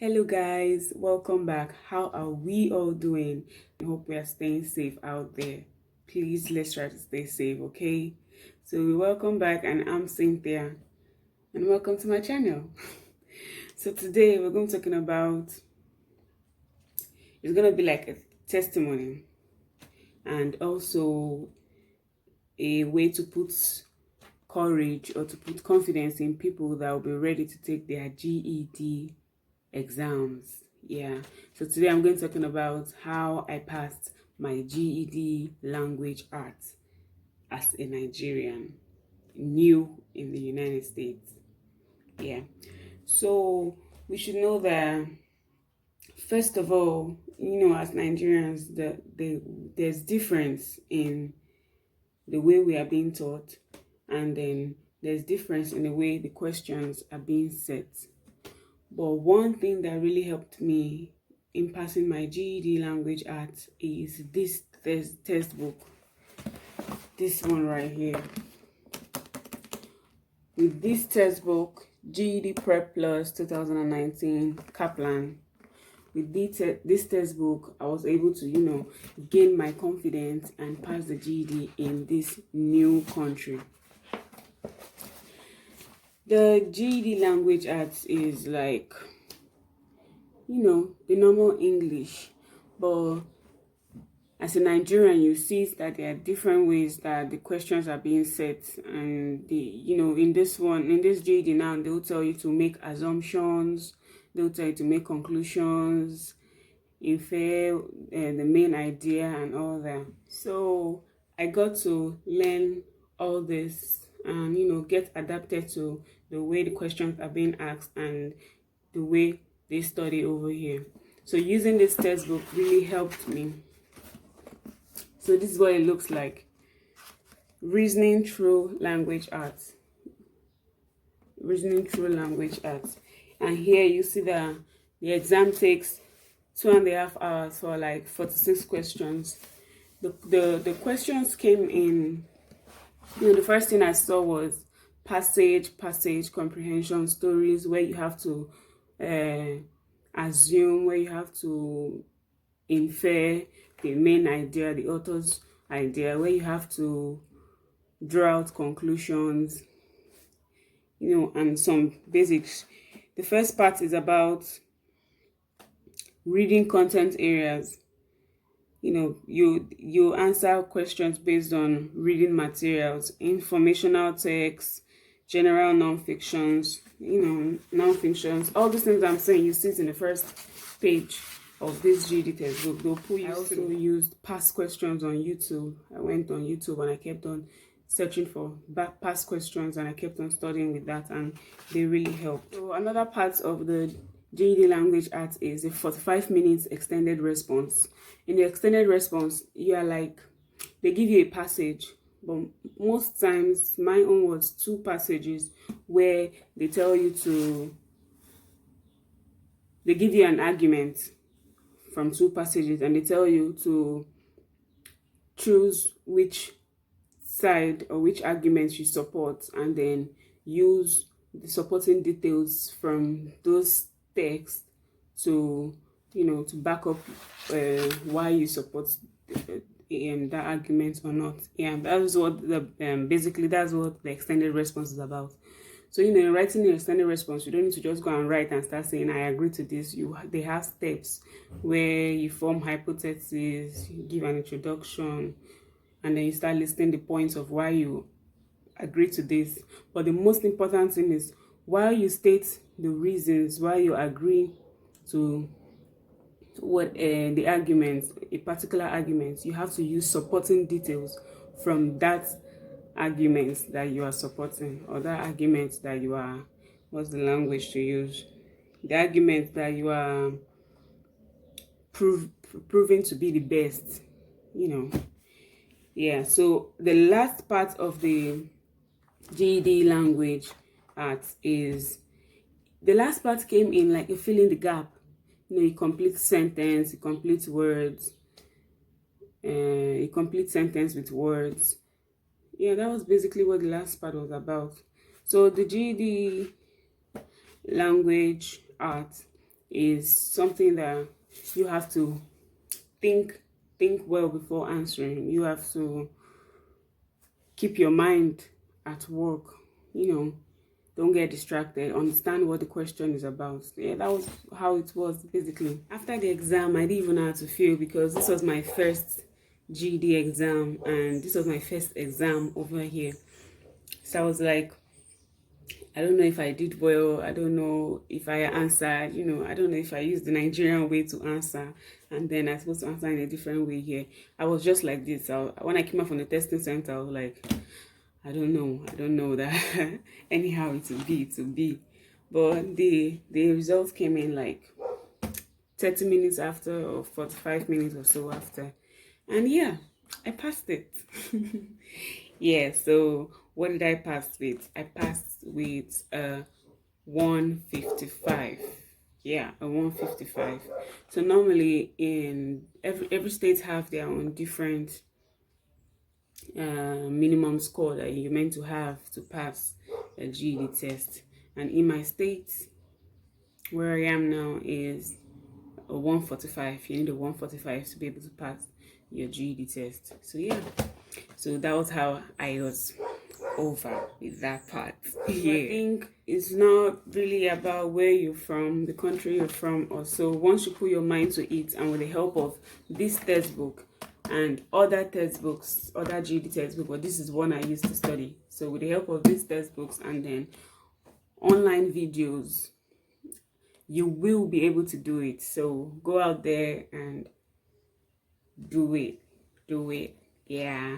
Hello guys, welcome back. How are we all doing? I hope we are staying safe out there. Please let's try to stay safe, okay? So welcome back, and I'm Cynthia, and welcome to my channel. So today we're going to be talking about, it's going to be like a testimony and also a way to put courage or to put confidence in people that will be ready to take their GED exams. Yeah, so today I'm going to talking about how I passed my GED language arts as a Nigerian new in the United States. Yeah, so we should know that first of all, as Nigerians, there's difference in the way we are being taught, and then there's difference in the way the questions are being set. But one thing that really helped me in passing my GED language arts is this textbook. This one right here. With this textbook, GED Prep Plus 2019 Kaplan, with this textbook, I was able to, gain my confidence and pass the GED in this new country. The GED language arts is like, the normal English, but as a Nigerian, you see that there are different ways that the questions are being set, and in this GED now, they will tell you to make assumptions, they will tell you to make conclusions, infer the main idea and all that. So I got to learn all this and get adapted to the way the questions are being asked and the way they study over here. So using this textbook really helped me. So this is what it looks like. Reasoning through language arts. Reasoning through language arts. And here you see that the exam takes 2.5 hours for like 46 questions. The questions came in, the first thing I saw was passage, comprehension, stories, where you have to assume, where you have to infer the main idea, the author's idea, where you have to draw out conclusions, and some basics. The first part is about reading content areas. You answer questions based on reading materials, informational texts, general non-fictions, all these things I'm saying, you see it in the first page of this GED textbook. They'll pull you. I also used past questions on YouTube. I went on YouTube and I kept on searching for past questions, and I kept on studying with that, and they really helped. So another part of the GED language arts is a 45 minutes extended response. In the extended response, you are like, they give you a passage, but most times my own was 2 passages where they tell you they give you an argument from 2 passages, and they tell you to choose which side or which arguments you support, and then use the supporting details from those texts to back up why you support that argument or not. Yeah, that's what basically that's what the extended response is about. So in writing the extended response, you don't need to just go and write and start saying I agree to this. They have steps where you form hypotheses, you give an introduction, and then you start listing the points of why you agree to this. But the most important thing is, while you state the reasons why you agree to what the arguments, a particular argument, you have to use supporting details from that argument that you are supporting, or that argument that you are, what's the language to use, the argument that you are proving to be the best. Yeah, so the last part of the GED language arts is, the last part came in like a fill in the gap. You complete sentence, you complete words, you complete sentence with words. Yeah, that was basically what the last part was about. So the GED language arts is something that you have to think well before answering. You have to keep your mind at work, don't get distracted, understand what the question is about. Yeah, that was how it was basically. After the exam, I didn't even know how to feel, because this was my first GED exam and this was my first exam over here. So I was like, I don't know if I did well. I don't know if I answered, I don't know if I used the Nigerian way to answer and then I'm supposed to answer in a different way here. I was just like this. When I came out from the testing center, I was like, I don't know that. Anyhow, it will be. But the results came in like 30 minutes after, or 45 minutes or so after. And yeah, I passed it. Yeah, so what did I pass with? I passed with 155. Yeah, a 155. So normally in every state have their own different minimum score that you're meant to have to pass a GED test. And in my state, where I am now, is a 145. You need a 145 to be able to pass your GED test. So yeah, so that was how I was over with that part. Yeah. I think it's not really about where you're from, the country you're from, or so. Once you put your mind to it, and with the help of this textbook and other textbooks, other GED textbook, but this is one I used to study. So with the help of these textbooks and then online videos, you will be able to do it. So go out there and do it. Yeah.